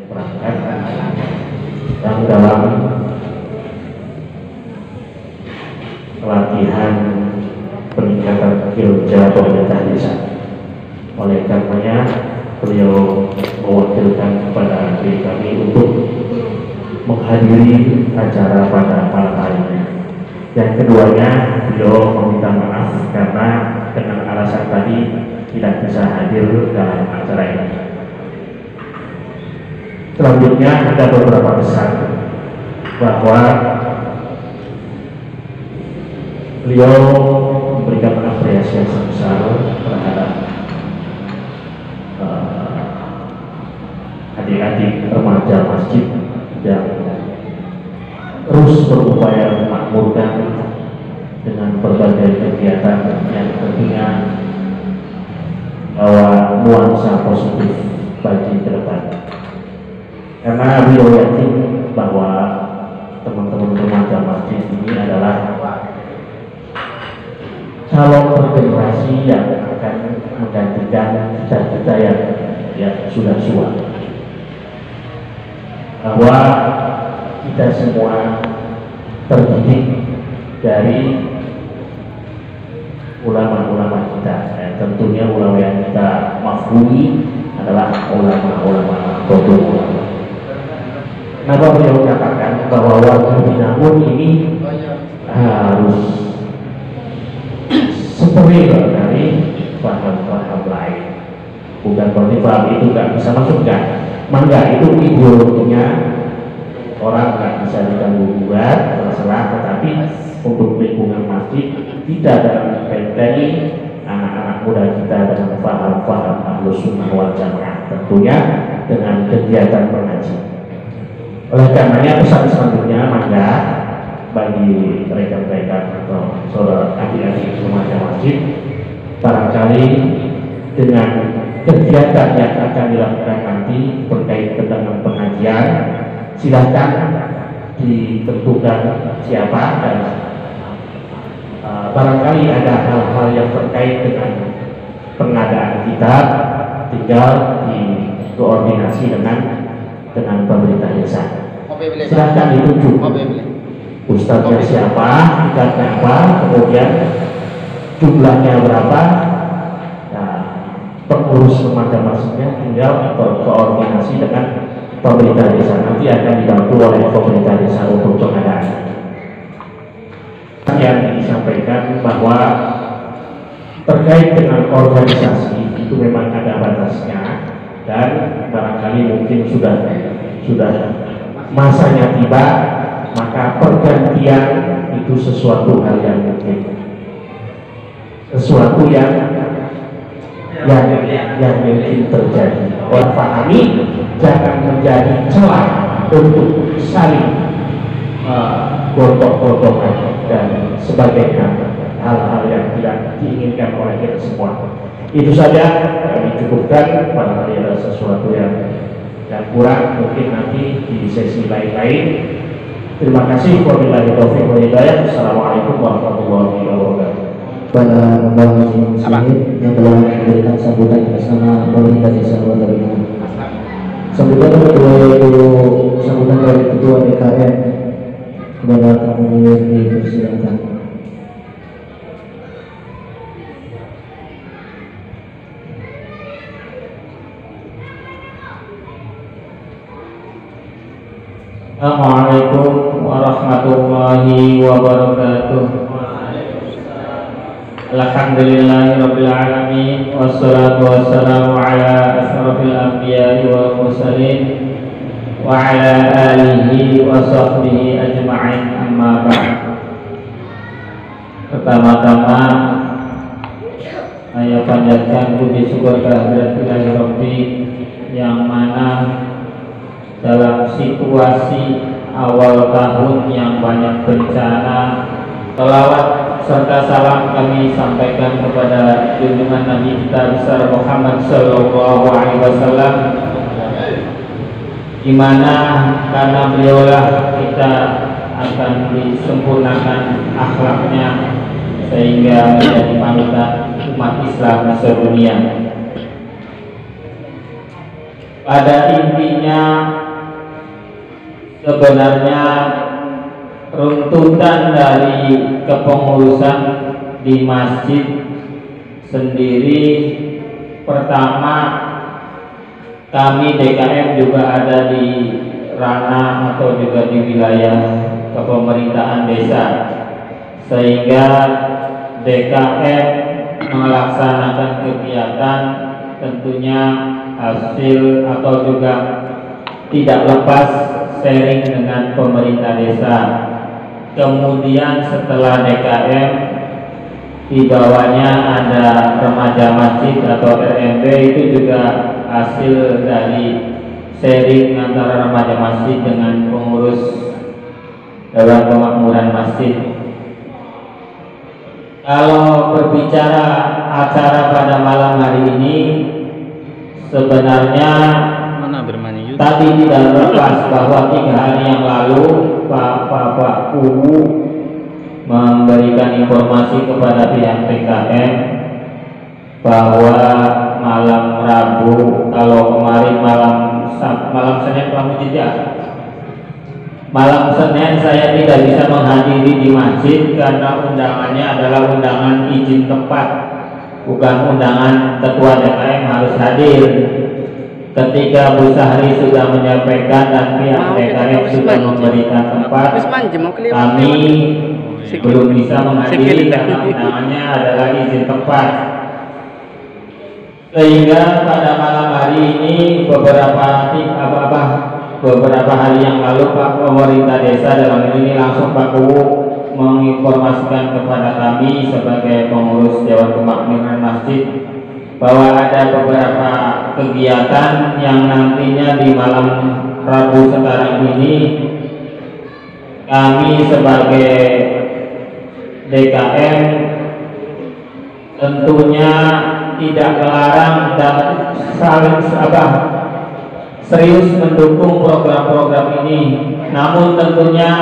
berangkat yang dalam pelatihan peningkatan kinerja pemerintah desa. Oleh karenanya beliau mewakilkan kepada diri kami untuk menghadiri acara pada malam hari ini. Yang keduanya, beliau meminta maaf karena dengan alasan tadi tidak bisa hadir dalam acara ini. Selanjutnya ada beberapa pesan bahwa beliau memberikan apresiasi yang sebesar terhadap adik-adik remaja masjid yang terus berupaya memakmurkan dengan berbagai kegiatan yang tentunya bawa nuansa positif bagi ke depan. Karena beliau yakin bahwa teman-teman remaja masjid ini adalah calon generasi yang akan menggantikan cita-cita yang sudah tua. Bahwa kita semua terdidik dari ulama-ulama kita, tentunya ulama yang kita mafhumi adalah ulama-ulama kodok ulama. Kenapa beliau katakan bahwa warga Binangun ini harus steril dari paham-paham lain? Bukan berarti paham itu nggak bisa masuk, mangga itu ideologinya orang nggak bisa diganggu-gugat, terserah. Tetapi untuk lingkungan masjid tidak dalam membentengi anak-anak muda kita dengan paham-paham Ahlus Sunnah wal Jamaah, tentunya dengan kegiatan mengaji. Oleh karenanya pesan selanjutnya, mangga bagi rekan-rekan atau saudara adik-adik remaja masjid, barangkali dengan kegiatan yang akan dilakukan nanti berkait dengan pengajian, silakan ditentukan siapa, dan barangkali ada hal-hal yang terkait dengan pengadaan kitab tinggal dikoordinasi dengan pemerintah desa. Silakan ditunjuk ustadznya siapa, kitabnya apa, kemudian jumlahnya berapa. Pengurus remaja masjidnya tinggal koordinasi dengan pemerintah desa, nanti akan dibantu oleh pemerintah desa untuk pengadaan. Yang disampaikan bahwa terkait dengan organisasi itu memang ada batasnya, dan barangkali mungkin sudah masanya tiba, maka pergantian itu sesuatu hal yang mungkin, sesuatu yang mungkin terjadi. Orang pahami, jangan menjadi celah untuk saling gontok-gontokan dan sebagainya, hal-hal yang tidak diinginkan oleh kita semua. Itu saja, kami cukupkan. Barangkali ada sesuatu yang kurang, mungkin nanti di sesi lain-lain. Terima kasih. Wabillahi taufiq wal hidayah. Assalamualaikum warahmatullahi wabarakatuh. Pada Bang Muslimin yang telah memberikan sambutan bersama pemerintah desa Warga Binangun. Sambutan dari Ketua DKM kepada kami dipersilakan. Assalamualaikum warahmatullahi wabarakatuh. Alhamdulillahirabbil alamin, wassalatu wassalamu ala asrofil anbiya'i wal mursalin wa ala alihi wa sahbihi ajma'in, amma ba'd. Pertama-tama saya panjatkan puji syukur kehadirat Ilahi Rabbi, yang mana dalam situasi awal tahun yang banyak bencana, selawat serta salam kami sampaikan kepada junjungan Nabi kita besar Muhammad Sallallahu Alaihi Wasallam, di mana karena beliaulah kita akan disempurnakan akhlaknya sehingga menjadi panutan umat Islam sedunia. Pada intinya sebenarnya runtutan dari kepengurusan di masjid sendiri, pertama kami DKM juga ada di ranah atau juga di wilayah kepemerintahan desa, sehingga DKM melaksanakan kegiatan tentunya hasil atau juga tidak lepas sharing dengan pemerintah desa. Kemudian setelah DKM, di bawahnya ada remaja masjid atau RMB, itu juga hasil dari sharing antara remaja masjid dengan pengurus Dewan Kemakmuran Masjid. Kalau berbicara acara pada malam hari ini, sebenarnya tadi tidak lepas bahwa 3 hari yang lalu Pak Kuwu memberikan informasi kepada pihak PKM bahwa malam Rabu, kalau kemarin malam Senin malam Senin saya tidak bisa menghadiri di masjid karena undangannya adalah undangan izin tempat, bukan undangan ketua DKM harus hadir. Ketika Bu Sahri sudah menyampaikan dan pihak DKM sudah memberikan tempat, kami belum bisa menghadiri karena undangannya adalah izin tempat. Sehingga pada malam hari ini beberapa hari yang lalu Pak pemerintah desa dalam ini langsung Pak Kuwu menginformasikan kepada kami sebagai pengurus Dewan Kemakmuran Masjid bahwa ada beberapa kegiatan yang nantinya di malam Rabu sekarang ini kami sebagai DKM tentunya tidak melarang dan saling serius mendukung program-program ini. Namun tentunya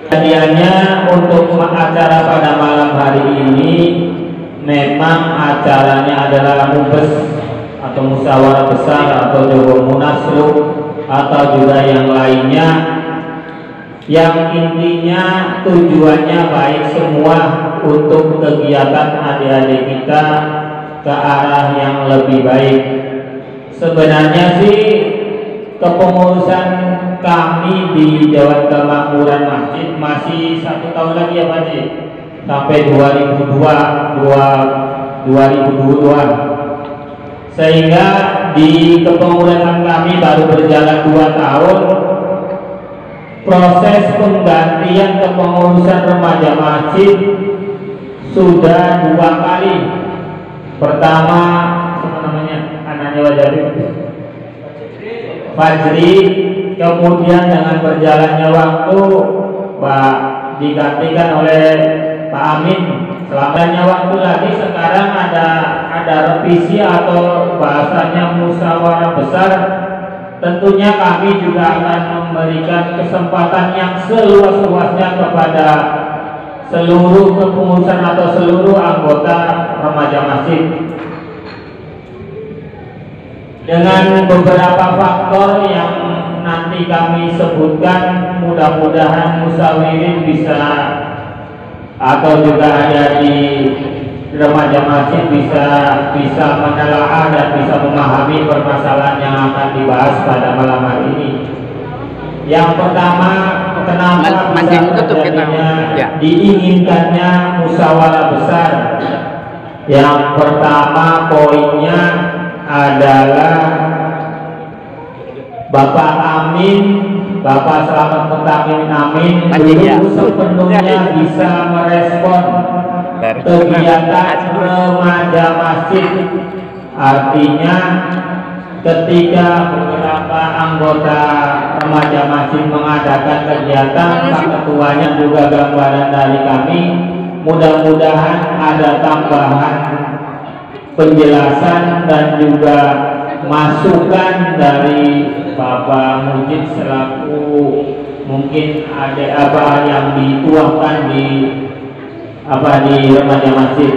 hadiahnya untuk acara pada malam hari ini memang acaranya adalah mubes atau musyawarah besar atau juga munaslup atau juga yang lainnya, yang intinya tujuannya baik semua untuk kegiatan adik-adik kita ke arah yang lebih baik. Sebenarnya sih kepengurusan kami di Dewan Kemakmuran Masjid masih 1 tahun lagi ya Pak Haji, sampai 2022, sehingga di kepengurusan kami baru berjalan 2 tahun. Proses penggantian kepengurusan remaja masjid sudah 2 kali. Pertama anaknya Fajri, kemudian dengan berjalannya waktu digantikan oleh Pak Amin. Selamanya waktu lagi sekarang ada revisi atau bahasanya musyawarah besar. Tentunya kami juga akan memberikan kesempatan yang seluas-luasnya kepada seluruh kepengurusan atau seluruh anggota remaja masjid. Dengan beberapa faktor yang nanti kami sebutkan, mudah-mudahan musyawirin bisa atau juga ada di remaja masjid bisa menelaah dan bisa memahami permasalahan yang akan dibahas pada malam hari ini. Yang pertama, kenapa bisa terjadinya diinginkannya musyawarah besar? Yang pertama poinnya adalah Bapak Amin, Bapak Selamat Mutakin Amin belum sepenuhnya bisa merespon kegiatan remaja masjid. Artinya ketika beberapa anggota remaja masjid mengadakan kegiatan, Pak Ketuanya juga gambaran dari kami, mudah-mudahan ada tambahan penjelasan dan juga masukan dari Bapak Mujid selaku mungkin ada apa yang dituangkan di remaja masjid.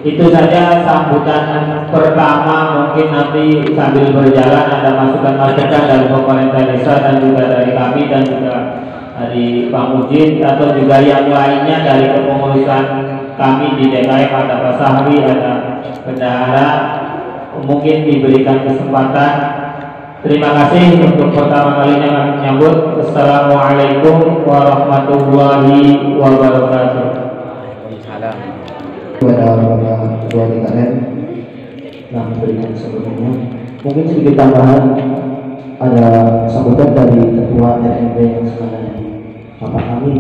Itu saja sambutan pertama. Mungkin nanti sambil berjalan ada masukan-masukan dari pemerintah desa dan juga dari kami dan juga dari Pak Mujid atau juga yang lainnya dari kepengurusan kami di DKM, ada Pak Sahri, ada bendahara, mungkin diberikan kesempatan. Terima kasih untuk pertama kalinya kami menyambut. Assalamualaikum warahmatullahi wabarakatuh. Kepada ketua DKM yang memberikan sebelumnya, mungkin sedikit tambahan, ada sambutan dari ketua RMB yang sekarang Bapak kami,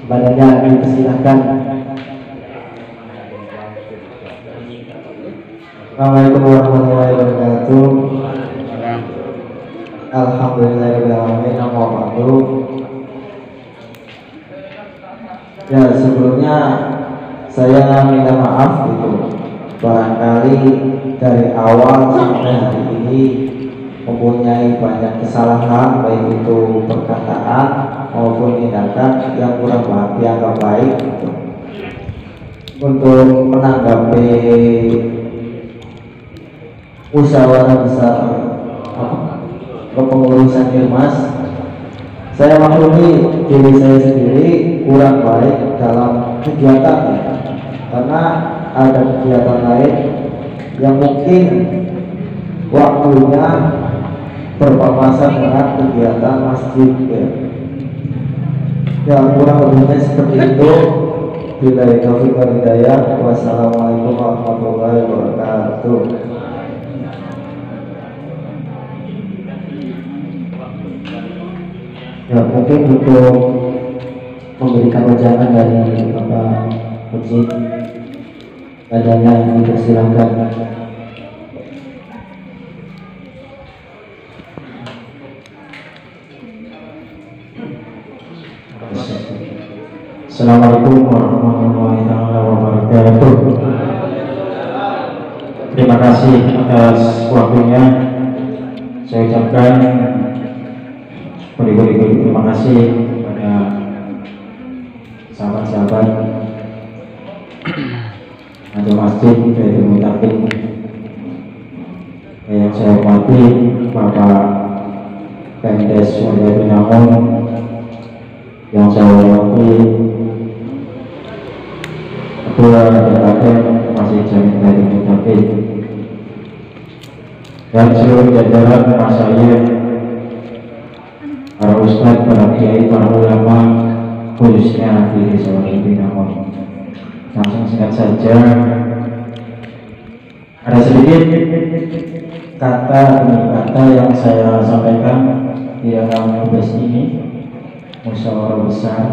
badannya dipersilahkan. Assalamualaikum warahmatullahi wabarakatuh. Alhamdulillahirobbilalamin. Ya, sebelumnya saya minta maaf gitu, barangkali dari awal sampai hari ini mempunyai banyak kesalahan, baik itu perkataan maupun tindakan yang kurang dianggap baik gitu. Untuk menanggapi musyawarah besar kepengurusan Irmas, saya maklumi diri saya sendiri kurang baik dalam kegiatan, karena ada kegiatan lain yang mungkin waktunya berpapasan dengan kegiatan masjid ya kurang lebihnya seperti itu. Bila taufiq wal hidayah. Wassalamualaikum warahmatullahi wabarakatuh. Ya, mungkin untuk memberikan wejangan dari Bapak Mujid, badannya dipersilakan. Assalamualaikum warahmatullahi wabarakatuh. Terima kasih atas waktunya. Saya ucapkan beribu-ribu terima kasih kepada sahabat-sahabat Ajo Masjid Baitul Mutakin yang saya hormati Bapak Pemdes Waliyatul Namun, yang saya hormati Ketua DKM Masjid Jami Baitul Mutakin dan seluruh jajaran masyayikh, para ustadz, para kiai, para ulama, khususnya di Desa Waliyatul Namun. Langsung singkat saja, ada sedikit kata demi kata yang saya sampaikan di dalam tugas ini, musyawarah besar.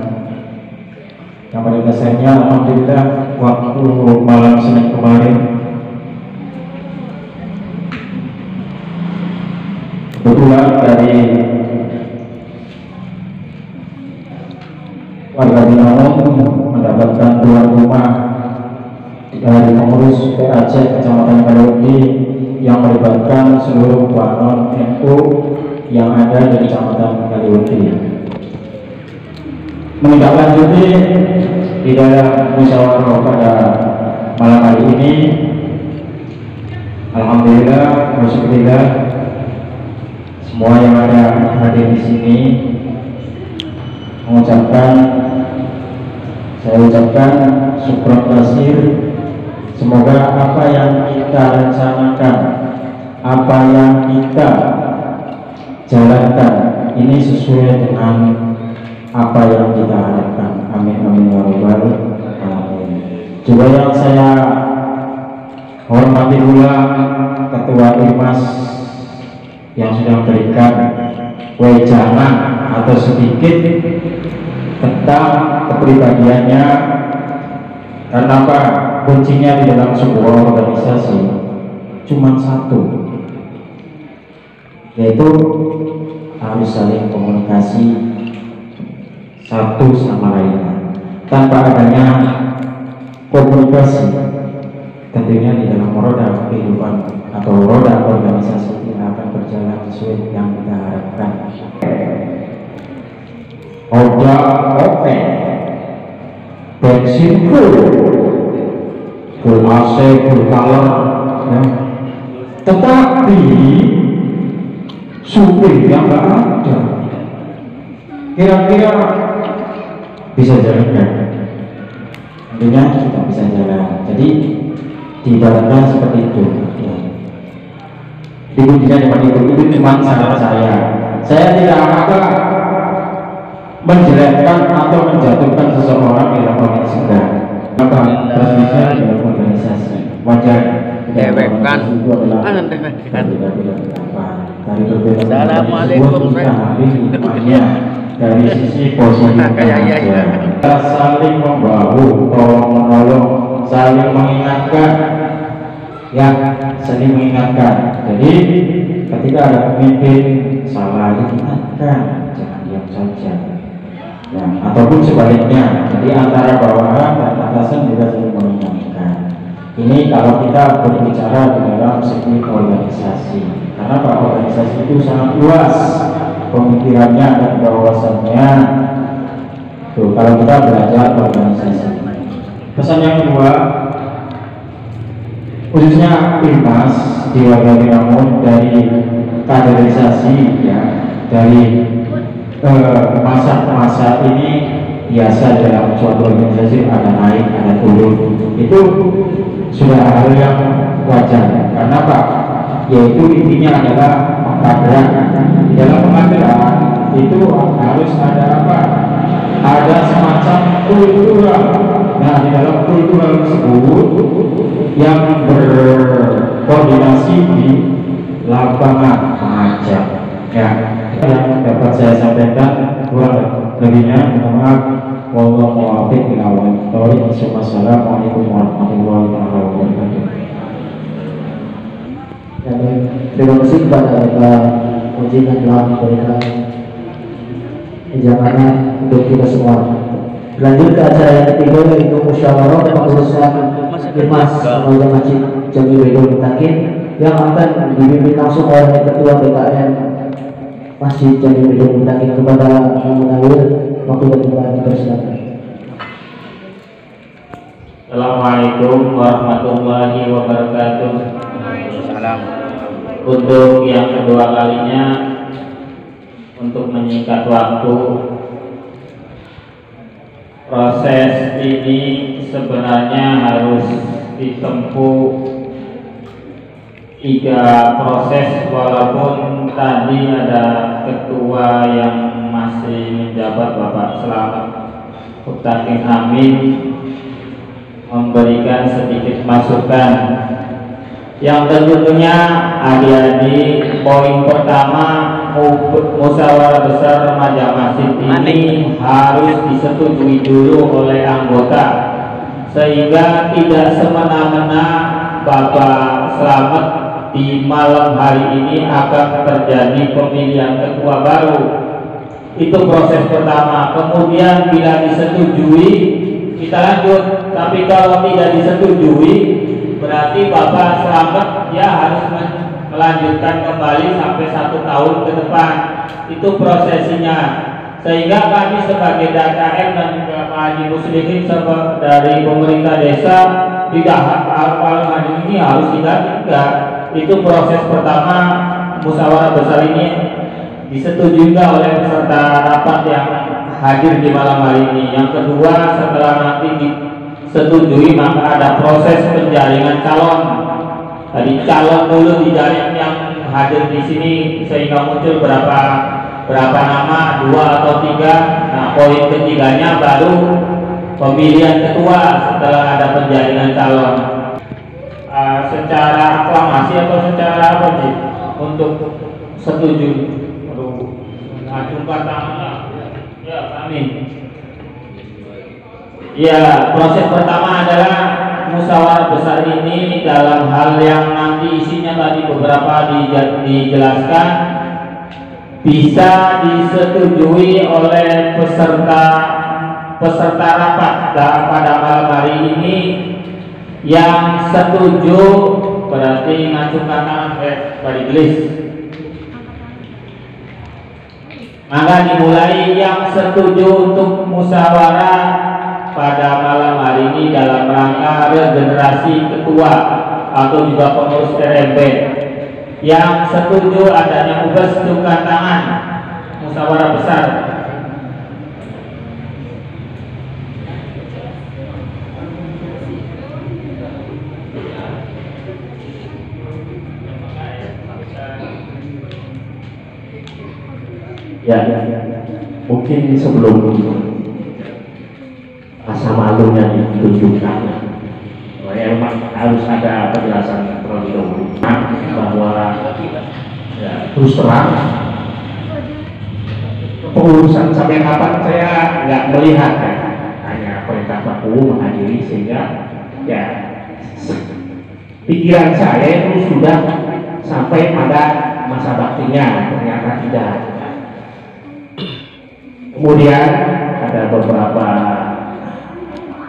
Yang pada dasarnya alhamdulillah waktu malam Senin kemarin kebetulan dari warga Dinamo mendapatkan tuan rumah dari pengurus PAC Kecamatan Kaliundi yang melibatkan seluruh non NU yang ada di Kecamatan Kaliundi. Menindaklanjuti di dalam musyawarah pada malam hari ini, alhamdulillah, bersyukurillah, semua yang ada hadir di sini saya ucapkan syukur kasir. Semoga apa yang kita rencanakan, apa yang kita jalankan ini sesuai dengan apa yang kita harapkan. Amin amin ya rabbal alamin. Juga yang saya hormati pula Ketua Irmas yang sudah memberikan wejangan atau sedikit tentang kepribadiannya, karena apa, kuncinya di dalam sebuah organisasi cuma satu, yaitu harus saling komunikasi satu sama lainnya. Tanpa adanya komunikasi, tentunya di dalam roda kehidupan atau roda organisasi tidak akan berjalan sesuai yang kita harapkan. Roda oke, bensin full, full AC, full color, ya. Tetapi supirnya nggak ada. Kira-kira bisa jalan nggak? Tentunya kita bisa jalan. Jadi diibaratkan seperti itu. Ya. Dibuktikan seperti itu cuma saran saya. Saya tidak akan menjelekkan atau menjatuhkan seseorang di dalam organisasi. Maka transmisinya di dalam organisasi wajar. Dewekkan. Assalamualaikum. Dari sisi positif kita saling membahu, tolong menolong, saling mengingatkan, ya, saling mengingatkan. Jadi ketika ada pemimpin salah diingatkan, jangan diam saja. Ya, ataupun sebaliknya, jadi antara bawahan dan atasan juga saling mengingatkan. Ini kalau kita berbicara di dalam segi organisasi, karena Pak, organisasi itu sangat luas pemikirannya dan bahwasannya. Tuh, kalau kita belajar organisasi. Pesan yang kedua, khususnya Pilmas di warga Binamun dari kaderisasi, ya, dari masa ke masa ini biasa dalam suatu organisasi ada naik, ada turun. Itu sudah hal yang wajar. Karena Pak, yaitu intinya adalah pengkaderan. Di dalam pengkaderan itu harus ada apa? Ada semacam kultural. Nah, di dalam kultural tersebut yang berkoordinasi di lapangan mengajar. Ya, yang dapat saya sampaikan, kurang lebihnya mohon maaf. Wallahu a'lam bishawab. Wassalamualaikum warahmatullahi wabarakatuh. Terima kasih kepada Pak Muji yang telah memberikan penjelasan untuk kita semua. Lanjut ke acara yang ketiga, yaitu musyawarah pengurusan Pilmas Remaja Masjid Jami Ridho Mutakin yang akan dipimpin langsung oleh Ketua BKN Masjid Jami Ridho Mutakin. Kepada yang menawir, waktu dan tempat dipersilakan. Assalamualaikum warahmatullahi wabarakatuh. Salam. Untuk yang kedua kalinya, untuk menyingkat waktu, proses ini sebenarnya harus ditempuh 3 proses, walaupun tadi ada ketua yang masih menjabat, Bapak Selamat Mutakin Amin, memberikan sedikit masukan yang tentunya adik-adik. Poin pertama, musyawarah besar remaja masjid ini harus disetujui dulu oleh anggota, sehingga tidak semena-mena Bapak Selamat di malam hari ini akan terjadi pemilihan ketua baru. Itu proses pertama. Kemudian bila disetujui, kita lanjut. Tapi kalau tidak disetujui, berarti Bapak Selamat ya harus melanjutkan kembali sampai 1 tahun ke depan. Itu prosesinya. Sehingga kami sebagai DKM dan Pak Haji Muslimin dari pemerintah desa tidak hafal hari ini harus tidak. Itu proses pertama, musyawarah besar ini disetujui oleh peserta rapat yang hadir di malam hari ini. Yang kedua, setelah nanti disetujui, maka ada proses penjaringan calon. Tadi calon dulu dijaring yang hadir di sini, sehingga muncul berapa nama, 2 atau 3. Nah, poin ketiganya baru pemilihan ketua setelah ada penjaringan calon. Secara aklamasi atau secara apa sih untuk setuju? Acungkan tangan. Ya, amin. Ya, proses pertama adalah musyawarah besar ini dalam hal yang nanti isinya tadi beberapa dijelaskan, bisa disetujui oleh peserta rapat pada malam hari ini. Yang setuju berarti ngacungkan tangan pada gelis. Maka dimulai yang setuju untuk musyawarah pada malam hari ini dalam rangka adalah regenerasi ketua atau juga pengurus RMB. Yang setuju adanya mubes tukar tangan musyawarah besar. Ya, mungkin sebelum rasa malu yang ditunjukkan, memang harus ada penjelasan terlebih dahulu bahwa ya, terus terang pengurusan sampai kapan saya nggak melihat ya, hanya perintah baku menghadiri sehingga ya pikiran saya itu sudah sampai pada masa baktinya, ternyata tidak. Kemudian ada beberapa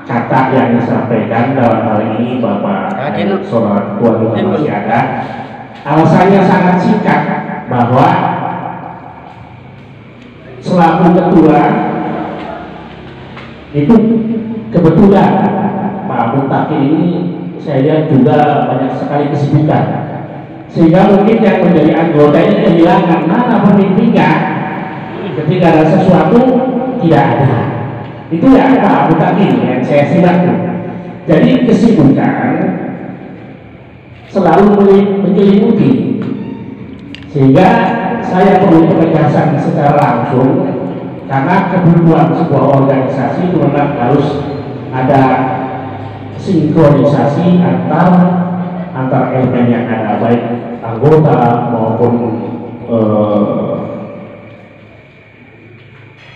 kata yang disampaikan dalam hal ini Bapak Seorang Ketua juga masih ada. Alasannya sangat singkat bahwa selaku ketua itu kebetulan Pak Muntaki ini saya lihat juga banyak sekali kesibukan, sehingga mungkin yang menjadi anggota ini kehilangan mana pemimpinnya ketika ada sesuatu tidak ada. Itu ya Pak Muntaki yang saya simak. Jadi kesibukan selalu menyelimuti, sehingga saya perlu penegasan secara langsung, karena kebutuhan sebuah organisasi itu memang harus ada sinkronisasi antar elemen yang ada, baik anggota maupun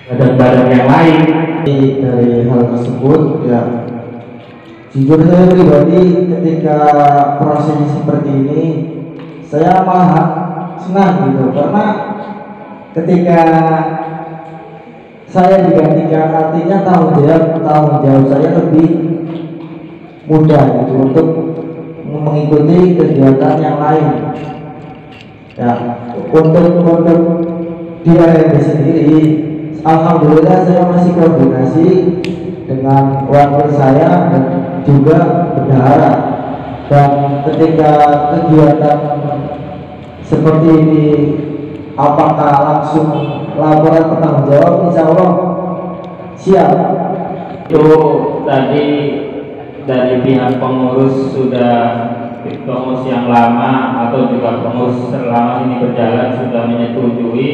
badan-badan yang lain. Dari hal tersebut ya, jujur saya pribadi ketika prosesnya seperti ini saya malah senang gitu, karena ketika saya digantikan artinya tanggung jawab saya lebih mudah gitu untuk mengikuti kegiatan yang lain ya. Untuk di RMB sendiri alhamdulillah saya masih koordinasi dengan wakil saya dan juga bendahara, dan ketika kegiatan seperti ini apakah langsung laporan bertanggung jawab, insya Allah siap. Itu tadi dari pihak pengurus sudah, pengurus yang lama atau juga pengurus selama ini berjalan sudah menyetujui.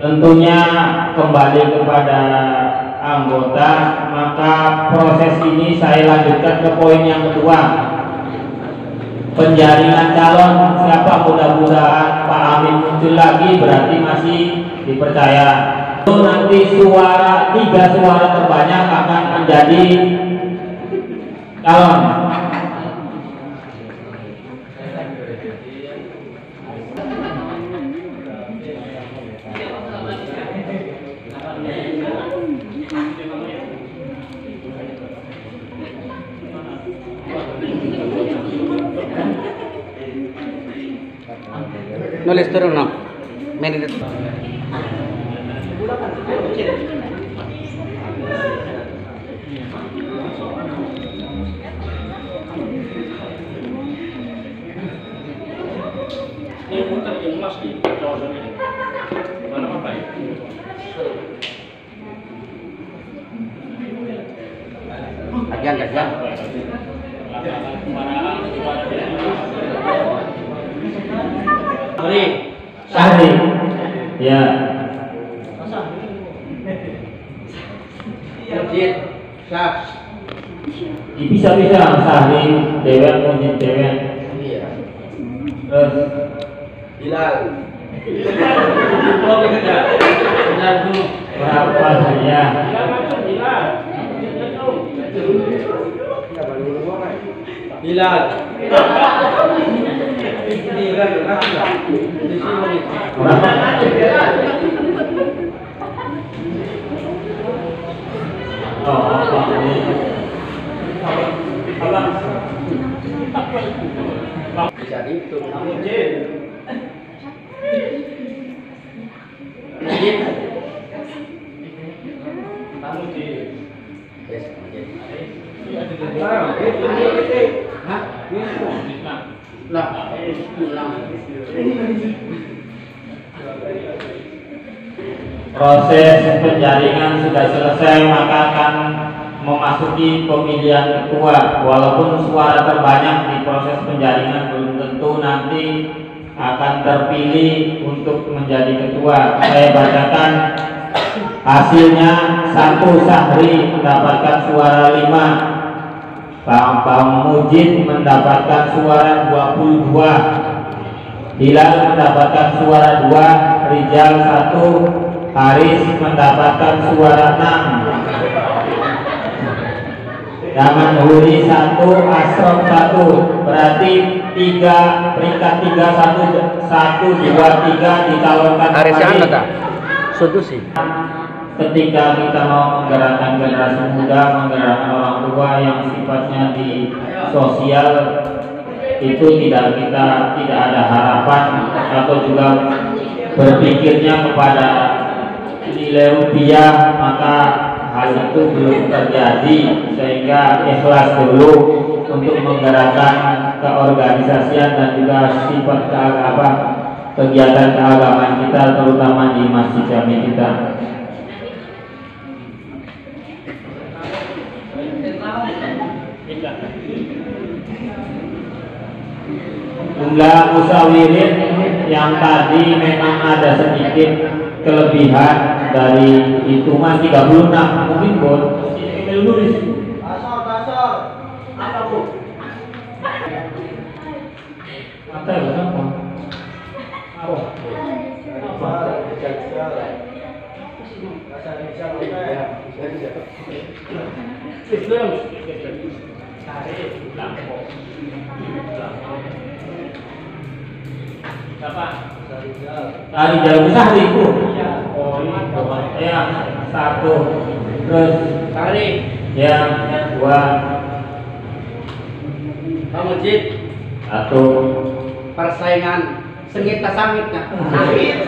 Tentunya kembali kepada anggota, maka proses ini saya lanjutkan ke poin yang kedua, penjaringan calon. Siapa, mudah-mudahan Pak Amin muncul lagi, berarti masih dipercaya. Itu nanti suara 3 suara terbanyak akan menjadi calon. Nulis turun no. Menit. Kajian. Sahri, ya. Bisa Sahri, Dewan, Mujid Dewan. Terus Bilal. Berapa ya? Bilal. Bisa dihitung. Proses penjaringan sudah selesai, maka akan memasuki pemilihan ketua. Walaupun suara terbanyak di proses penjaringan, belum tentu nanti akan terpilih untuk menjadi ketua. Saya bacakan hasilnya. 1 Sahri mendapatkan suara 5, Pak Mujid mendapatkan suara 22, Hilal mendapatkan suara 2, Rijal 1, Haris mendapatkan suara 6, Daman Huri 1, Asrof 1. Berarti peringkat 3 1 2 3 dicalonkan kembali. Ketika kita mau menggerakkan generasi muda, menggerakkan orang tua yang sifatnya di sosial, itu tidak ada harapan atau juga berpikirnya kepada nilai rupiah, maka hal itu belum terjadi, sehingga ikhlas dulu untuk menggerakkan keorganisasian dan juga sifat kegiatan keagamaan kita, terutama di masjid jami kita. Jumlah musawirin yang tadi memang ada sedikit kelebihan dari hitungan 36, mungkin bot nulis apa bu? Apa ya? Dari jauh besar itu. Oh ya, 1. Terus tadi ya 2. Pak Mujid 1. Persaingan sengit tak sangit nggak? Sangit.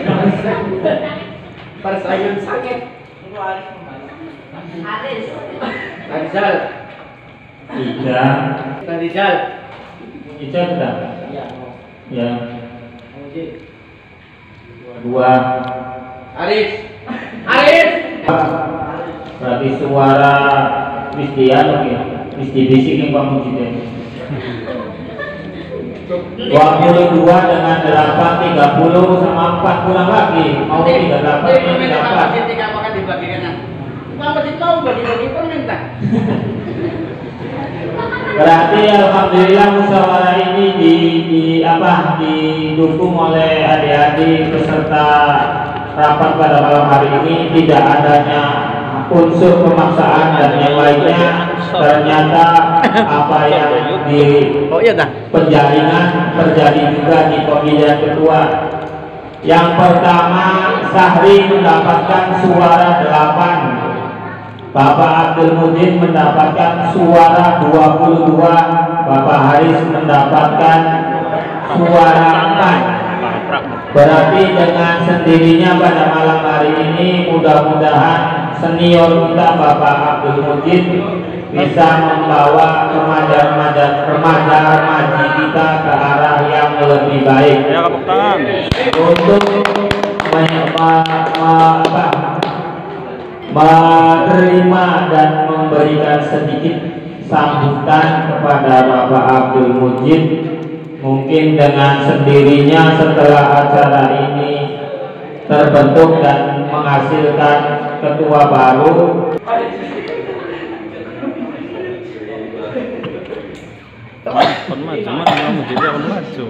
Persaingan sangit. Haris. Rizal 3. Rizal sudah. Ya. 2. Aris. Berarti suara Kristian oke. Kristi bisikin Pak Mujid. 22 dengan 8 30 sama 4 kurang lagi. Mau 38 ini dapat. Tidak akan dibagikan. Pak Mujid mau bagi-bagi pemerintah. Berarti alhamdulillah musyawarah ini didukung oleh adik-adik peserta rapat pada malam hari ini. Tidak adanya unsur pemaksaan dan yang lainnya. Ternyata apa yang di penjaringan terjadi juga di pemilihan ketua. Yang pertama, Sahri mendapatkan suara 8, Bapak Abdul Mujid mendapatkan suara 22, Bapak Haris mendapatkan suara 4. Berarti dengan sendirinya pada malam hari ini mudah-mudahan senior kita Bapak Abdul Mujid bisa membawa remaja-remaji kita ke arah yang lebih baik untuk menerima dan memberikan sedikit sambutan kepada Bapak Abdul Mujid. Mungkin dengan sendirinya setelah acara ini terbentuk dan menghasilkan ketua baru, Assalamualaikum warahmatullahi wabarakatuh.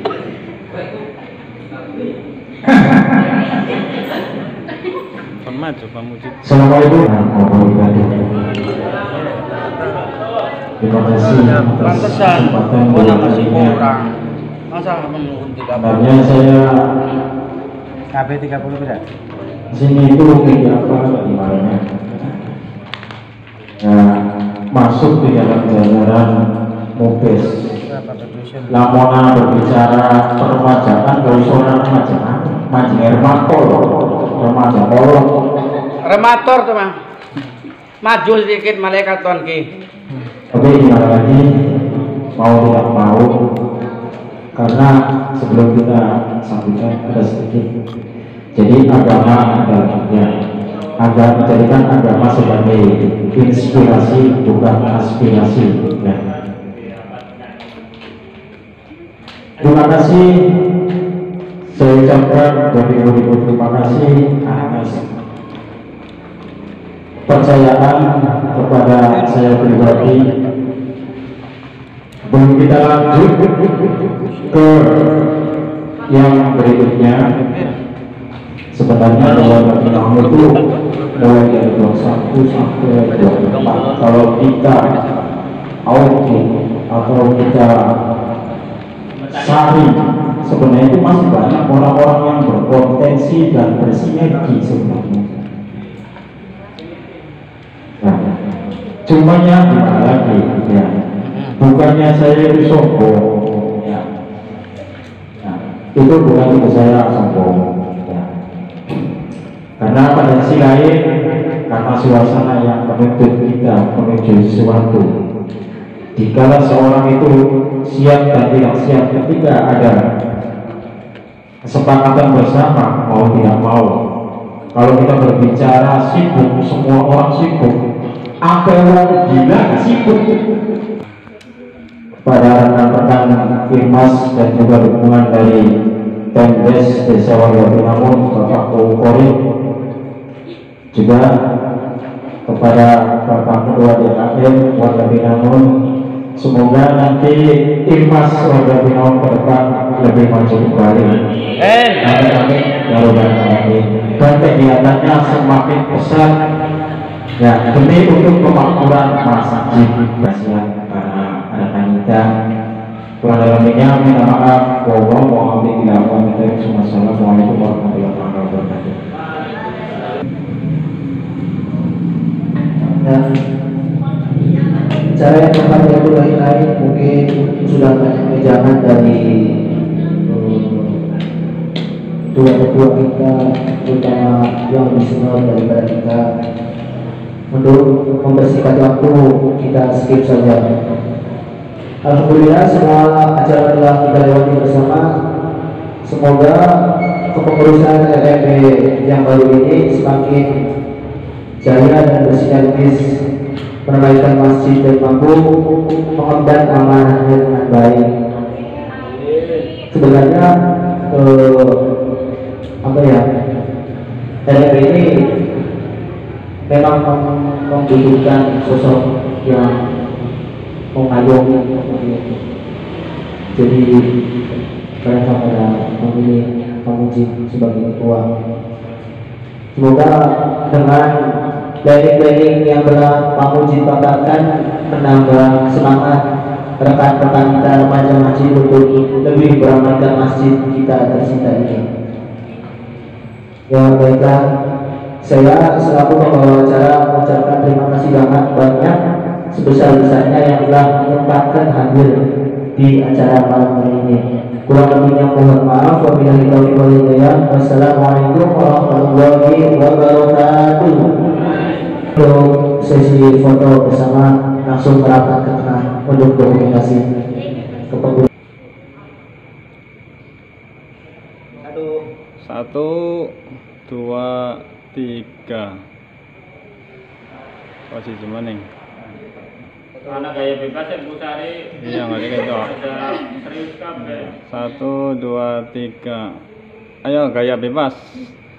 Terima kasih atas kesempatan berbicara. Sebenarnya saya KB 30 beda. Sini itu kayak apa bagaimana? Masuk di dalam jajaran Mubes. Lamona berbicara peremajaan, kalau seorang remaja kolong, remaja kolong. Remator tuh, Bang. Maju sedikit malaikat Tuhan Ki. Oke, gimana lagi? Mau tidak mau, karena sebelum kita sambutkan ada sedikit. Jadi agama adalah agar menjadikan agama sebagai inspirasi bukan aspirasi. Ya. Terima kasih. Saya ucapkan beribu-ribu terima kasih atas percayaan kepada saya pribadi. Belum kita lanjut ke yang berikutnya. Sebenarnya bahwa tahun itu mulai dari 21 sampai 24. Kalau kita audit atau kita sari, sebenarnya itu masih banyak orang-orang yang berpotensi dan bersinergi sebenarnya. Nah, cumanya gimana lagi? Ya, bukannya saya itu sombong, ya. Nah, itu bukan itu saya sombong. Karena pada sisi lain, karena suasana yang menuntut kita menuju sesuatu. Dikala seorang itu siap dan tidak siap, ketika ada kesepakatan bersama, mau tidak mau. Kalau kita berbicara sibuk, semua orang sibuk. Apa yang gila sibuk? Pada rekan-rekan Firmas dan juga dukungan dari Pemdes Desa Warga Binangun, Bapak Kori, juga kepada Bapak Ketua DKM Warga Binangun, semoga nanti Firmas Warga Binangun ke depan lebih maju kembali. Amin. Dan kegiatannya semakin besar, ya, demi untuk kemakmuran masjid. Kasihan para anak kita. Kurang dalamnya minta maaf. Wassalamualaikum warahmatullahi wabarakatuh. Dan cara yang tepat itu lain-lain mungkin sudah banyak wejangan dari tua-tua kita, terutama yang lebih senior daripada kita. Untuk membersihkan waktu, kita skip saja. Alhamdulillah semua acara telah kita lewati bersama. Semoga kepengurusan RMB yang baru ini semakin jaya dan bersinergis, menambahkan masjid dan mampu mengemban amanahnya dengan baik. Sebenarnya RMB ini memang membutuhkan sosok yang mengayomi, jadi mereka pada memilih Pamujid sebagai ketua. Semoga dengan planning-planning yang telah Pamujid paparkan menambah semangat rekan-rekan kita remaja masjid untuk lebih beramalkan masjid kita tercinta ini. Ya baiklah, saya selaku pembawa acara mengucapkan terima kasih banyak sebesar-besarnya yang telah menyempatkan hadir di acara malam hari ini. Kurang lebihnya mohon maaf. Wabillahi taufiq wal hidayah. Wassalamualaikum warahmatullahi wabarakatuh. Untuk sesi foto bersama langsung merapat ke tengah untuk dokumentasi kepengurusan. 1, 2, 3. Posisi mana? Anak gaya bebas ya Bu Sari. Iya, nggak gitu. Serius kabeh. 1, 2, 3. Ayo gaya bebas.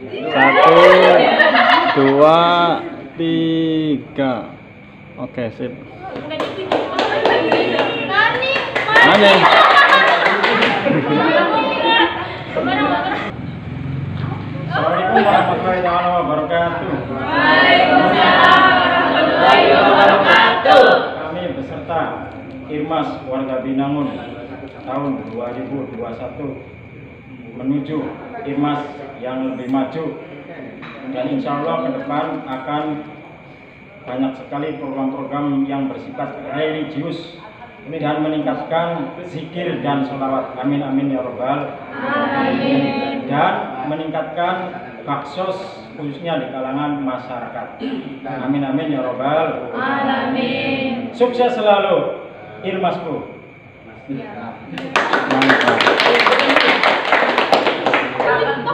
1, 2, 3. Oke, sip. Mana? Assalamualaikum warahmatullahi wabarakatuh. Waalaikumsalam warahmatullahi wabarakatuh. Kami beserta Firmas Warga Binangun tahun 2021 menuju Firmas yang lebih maju, dan insya Allah ke depan akan banyak sekali program-program yang bersifat religius dan meningkatkan zikir dan sholawat. Amin amin ya robbal alamin. Dan meningkatkan baksos khususnya di kalangan masyarakat. Amin amin ya robbal Alamin. Sukses selalu Irmasku. Ya. Mantap. Jangan